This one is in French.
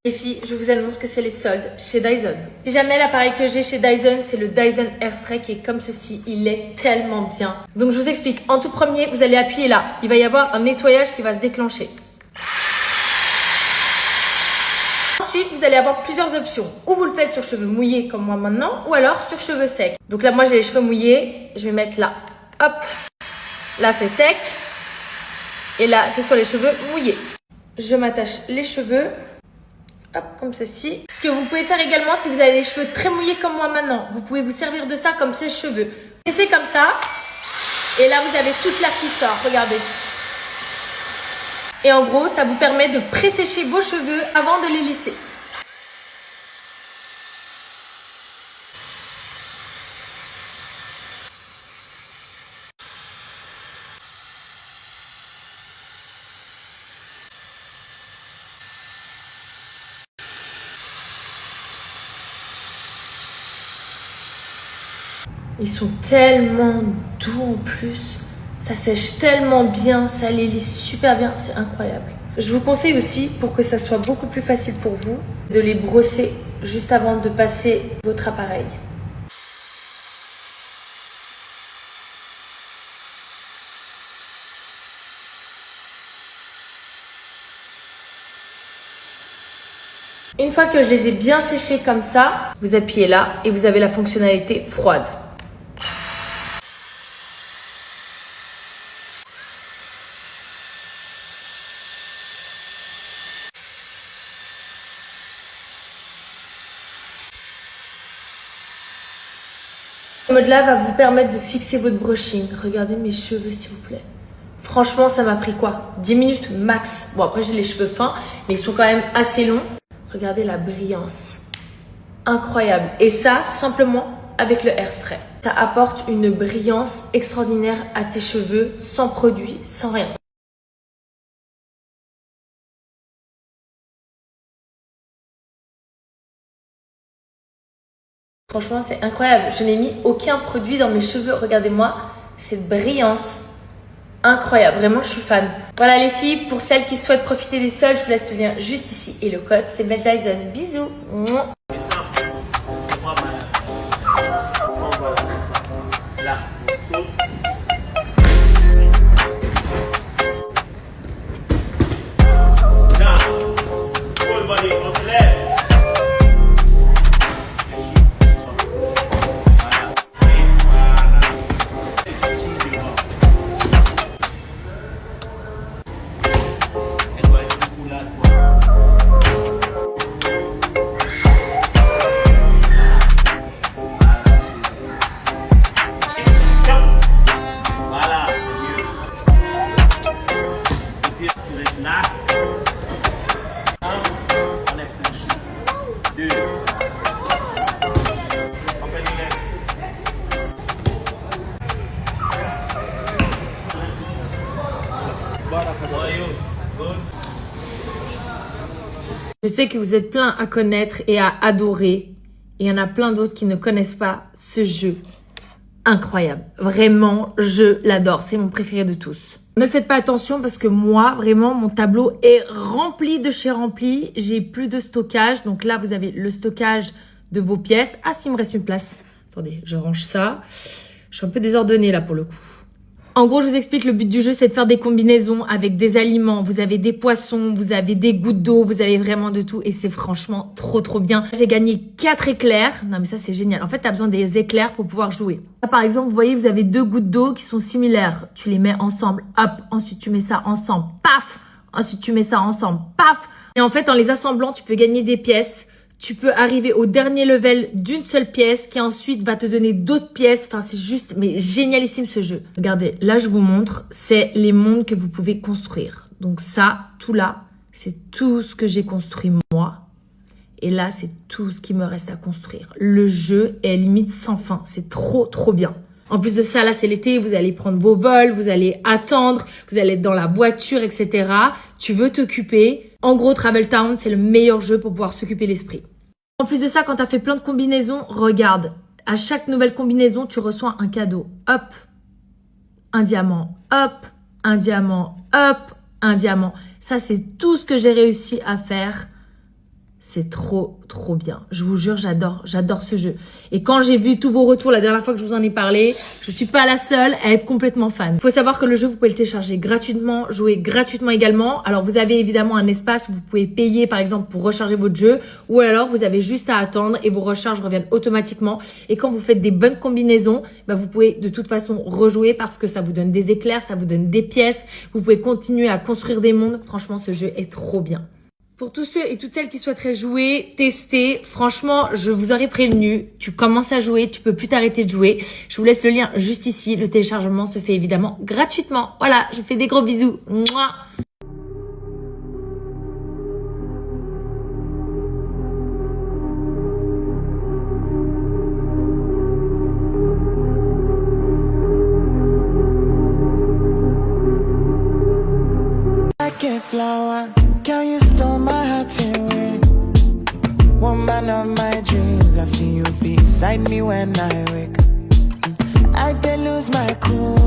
Les filles, je vous annonce que c'est les soldes chez Dyson. Si jamais l'appareil que j'ai chez Dyson, c'est le Dyson Airstray qui est comme ceci. Il est tellement bien. Donc je vous explique. En tout premier, vous allez appuyer là. Il va y avoir un nettoyage qui va se déclencher. Ensuite, vous allez avoir plusieurs options. Ou vous le faites sur cheveux mouillés comme moi maintenant, ou alors sur cheveux secs. Donc là, moi j'ai les cheveux mouillés. Je vais mettre là. Hop. Là, c'est sec. Et là, c'est sur les cheveux mouillés. Je m'attache les cheveux. Hop, comme ceci. Ce que vous pouvez faire également, si vous avez les cheveux très mouillés comme moi maintenant, vous pouvez vous servir de ça comme sèche-cheveux. Laissez comme ça. Et là, vous avez toute l'air qui sort. Regardez. Et en gros, ça vous permet de pré-sécher vos cheveux avant de les lisser. Ils sont tellement doux en plus. Ça sèche tellement bien, ça les lisse super bien, c'est incroyable. Je vous conseille aussi, pour que ça soit beaucoup plus facile pour vous, de les brosser juste avant de passer votre appareil. Une fois que je les ai bien séchés comme ça, vous appuyez là et vous avez la fonctionnalité froide. Ce mode-là va vous permettre de fixer votre brushing. Regardez mes cheveux, s'il vous plaît. Franchement, ça m'a pris quoi? 10 minutes max. Bon, après, j'ai les cheveux fins, mais ils sont quand même assez longs. Regardez la brillance. Incroyable. Et ça, simplement avec le Airstray. Ça apporte une brillance extraordinaire à tes cheveux, sans produit, sans rien. Franchement, c'est incroyable. Je n'ai mis aucun produit dans mes cheveux. Regardez-moi cette brillance. Incroyable. Vraiment, je suis fan. Voilà les filles, pour celles qui souhaitent profiter des soldes, je vous laisse le lien juste ici. Et le code, c'est Mel Dyson. Bisous. Mouah. Je sais que vous êtes plein à connaître et à adorer. Et il y en a plein d'autres qui ne connaissent pas ce jeu. Incroyable. Vraiment, je l'adore. C'est mon préféré de tous. Ne faites pas attention parce que moi, vraiment, mon tableau est rempli de chez rempli. J'ai plus de stockage. Donc là, vous avez le stockage de vos pièces. Ah, s'il me reste une place. Attendez, je range ça. Je suis un peu désordonnée là pour le coup. En gros, je vous explique, le but du jeu, c'est de faire des combinaisons avec des aliments. Vous avez des poissons, vous avez des gouttes d'eau, vous avez vraiment de tout. Et c'est franchement trop bien. J'ai gagné 4 éclairs. Non, mais ça, c'est génial. En fait, tu as besoin des éclairs pour pouvoir jouer. Là, par exemple, vous voyez, vous avez 2 gouttes d'eau qui sont similaires. Tu les mets ensemble, hop. Ensuite, tu mets ça ensemble, paf. Ensuite, tu mets ça ensemble, paf. Et en fait, en les assemblant, tu peux gagner des pièces. Tu peux arriver au dernier level d'une seule pièce qui ensuite va te donner d'autres pièces. Enfin, c'est juste, mais génialissime ce jeu. Regardez, là, je vous montre, c'est les mondes que vous pouvez construire. Donc ça, tout là, c'est tout ce que j'ai construit moi. Et là, c'est tout ce qui me reste à construire. Le jeu est limite sans fin. C'est trop bien. En plus de ça, là, c'est l'été, vous allez prendre vos vols, vous allez attendre, vous allez être dans la voiture, etc. Tu veux t'occuper. En gros, Travel Town, c'est le meilleur jeu pour pouvoir s'occuper l'esprit. En plus de ça, quand tu as fait plein de combinaisons, regarde. À chaque nouvelle combinaison, tu reçois un cadeau. Hop, un diamant. Hop, un diamant. Hop, un diamant. Ça, c'est tout ce que j'ai réussi à faire C'est trop bien. Je vous jure, j'adore ce jeu. Et quand j'ai vu tous vos retours la dernière fois que je vous en ai parlé, je suis pas la seule à être complètement fan. Il faut savoir que le jeu, vous pouvez le télécharger gratuitement, jouer gratuitement également. Alors, vous avez évidemment un espace où vous pouvez payer, par exemple, pour recharger votre jeu. Ou alors, vous avez juste à attendre et vos recharges reviennent automatiquement. Et quand vous faites des bonnes combinaisons, bah, vous pouvez de toute façon rejouer parce que ça vous donne des éclairs, ça vous donne des pièces. Vous pouvez continuer à construire des mondes. Franchement, ce jeu est trop bien. Pour tous ceux et toutes celles qui souhaiteraient jouer, tester, franchement, je vous aurais prévenu, tu commences à jouer, tu peux plus t'arrêter de jouer. Je vous laisse le lien juste ici. Le téléchargement se fait évidemment gratuitement. Voilà, je vous fais des gros bisous. Mouah. Flower, can you stole my heart away? Woman of my dreams, I see you beside me when I wake. I did lose my cool.